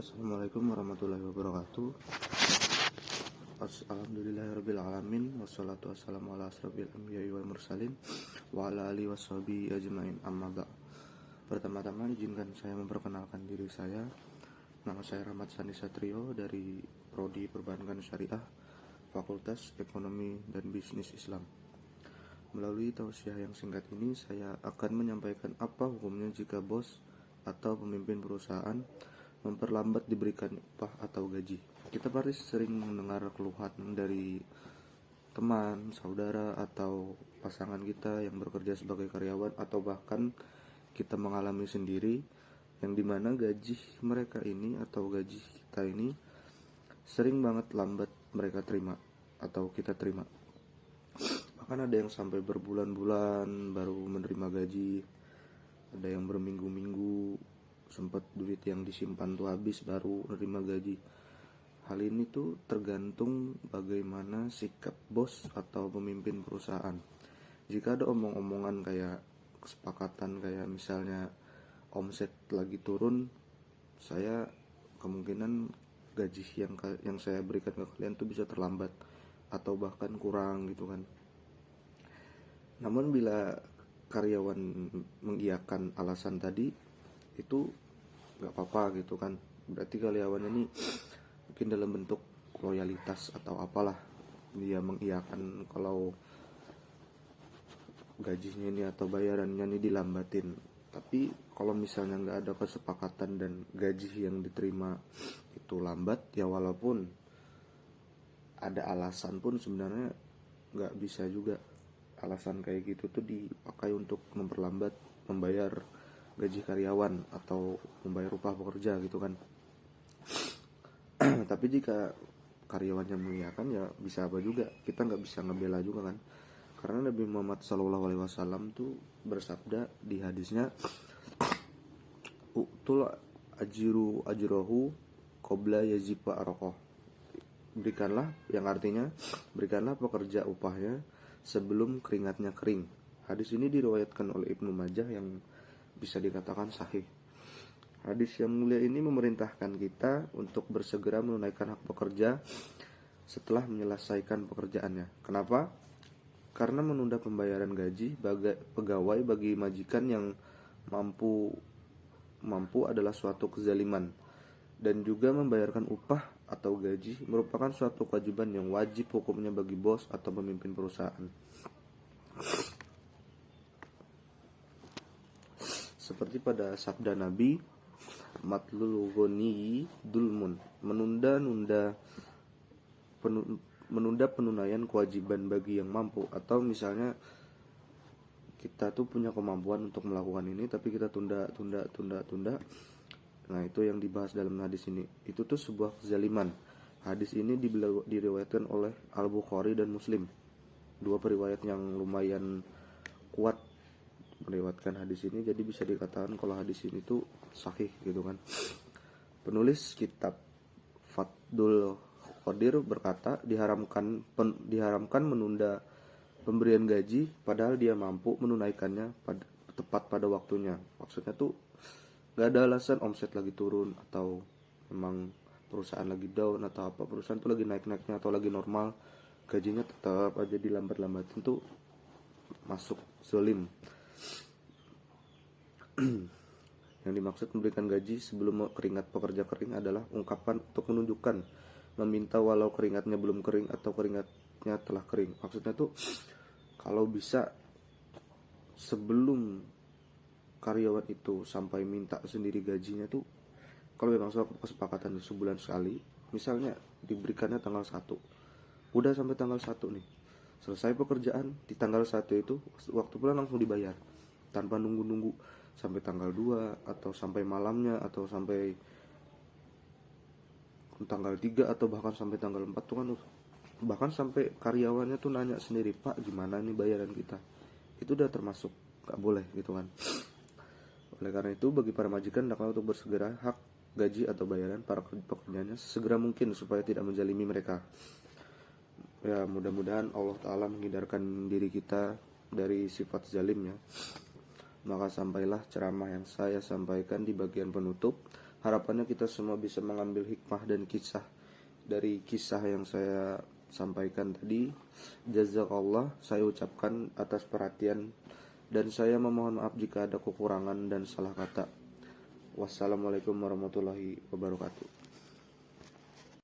Assalamualaikum warahmatullahi wabarakatuh. Alhamdulillahirrabbilalamin. Wassalatu wassalamu ala asrofil anbiya'i wal mursalin wa ala alihi washabihi ajma'in, amma ba'd. Pertama-tama izinkan saya memperkenalkan diri saya. Nama saya Rahmat Sani Satrio dari Prodi Perbankan Syariah, Fakultas Ekonomi dan Bisnis Islam. Melalui tausiah yang singkat ini, saya akan menyampaikan apa hukumnya jika bos atau pemimpin perusahaan memperlambat diberikan upah atau gaji. Kita pasti sering mendengar keluhan dari teman, saudara, atau pasangan kita yang bekerja sebagai karyawan, atau bahkan kita mengalami sendiri, yang dimana gaji mereka ini atau gaji kita ini sering banget lambat mereka terima atau kita terima. Bahkan ada yang sampai berbulan-bulan baru menerima gaji, ada yang berminggu-minggu, sempat duit yang disimpan tuh habis baru menerima gaji. Hal ini tuh tergantung bagaimana sikap bos atau pemimpin perusahaan. Jika ada omong-omongan kayak kesepakatan kayak misalnya omset lagi turun, saya kemungkinan gaji yang saya berikan ke kalian tuh bisa terlambat atau bahkan kurang gitu kan. Namun bila karyawan mengiyakan alasan tadi, itu nggak apa-apa gitu kan. Berarti karyawan ini mungkin dalam bentuk loyalitas atau apalah, dia mengiyakan kalau gajinya ini atau bayarannya ini dilambatin. Tapi kalau misalnya nggak ada kesepakatan dan gaji yang diterima itu lambat, ya walaupun ada alasan pun sebenarnya nggak bisa juga alasan kayak gitu tuh dipakai untuk memperlambat membayar gaji karyawan atau membayar upah pekerja gitu kan. Tapi jika karyawannya mengiyakan, ya bisa apa juga, kita nggak bisa ngebela juga kan. Karena Nabi Muhammad SAW tuh bersabda di hadisnya, "Utul ajiru ajrohu qabla yazifa arqoh." Berikanlah, yang artinya berikanlah pekerja upahnya sebelum keringatnya kering. Hadis ini diriwayatkan oleh Ibnu Majah yang bisa dikatakan sahih. Hadis yang mulia ini memerintahkan kita untuk bersegera menunaikan hak pekerja setelah menyelesaikan pekerjaannya. Kenapa? Karena menunda pembayaran gaji pegawai bagi majikan yang mampu adalah suatu kezaliman, dan juga membayarkan upah atau gaji merupakan suatu kewajiban yang wajib hukumnya bagi bos atau pemimpin perusahaan. Seperti pada sabda Nabi, matlul ghani dulmun, menunda penunaian kewajiban bagi yang mampu. Atau misalnya kita tuh punya kemampuan untuk melakukan ini tapi kita tunda. Nah, itu yang dibahas dalam hadis ini. Itu tuh sebuah kezaliman. Hadis ini diriwayatkan oleh Al-Bukhari dan Muslim, dua periwayat yang lumayan kuat meriwayatkan hadis ini, jadi bisa dikatakan kalau hadis ini tuh sahih gitu kan. Penulis kitab Fathul Qadir berkata, diharamkan menunda pemberian gaji padahal dia mampu menunaikannya tepat pada waktunya. Maksudnya tuh gak ada alasan omset lagi turun atau memang perusahaan lagi down atau apa, perusahaan tuh lagi naik-naiknya atau lagi normal, gajinya tetap aja dilambat-lambatin, tuh masuk zalim. Yang dimaksud memberikan gaji sebelum keringat pekerja kering adalah ungkapan untuk menunjukkan, meminta walau keringatnya belum kering atau keringatnya telah kering. Maksudnya tuh kalau bisa sebelum karyawan itu sampai minta sendiri gajinya tuh, kalau memang soal kesepakatan sebulan sekali, misalnya diberikannya tanggal 1, udah sampai tanggal 1 nih, selesai pekerjaan di tanggal 1 itu waktu pulang langsung dibayar tanpa nunggu-nunggu sampai tanggal 2 atau sampai malamnya atau sampai tanggal 3 atau bahkan sampai tanggal 4 tuh kan, bahkan sampai karyawannya tuh nanya sendiri, "Pak, gimana nih bayaran kita?" Itu udah termasuk gak boleh gitu kan. Oleh karena itu, bagi para majikan hendaklah untuk bersegera hak gaji atau bayaran para pekerjanya segera mungkin supaya tidak menzalimi mereka. Ya, mudah-mudahan Allah Ta'ala menghindarkan diri kita dari sifat zalim ya. Maka sampailah ceramah yang saya sampaikan di bagian penutup. Harapannya kita semua bisa mengambil hikmah dan kisah dari kisah yang saya sampaikan tadi. Jazakallah saya ucapkan atas perhatian, dan saya memohon maaf jika ada kekurangan dan salah kata. Wassalamualaikum warahmatullahi wabarakatuh.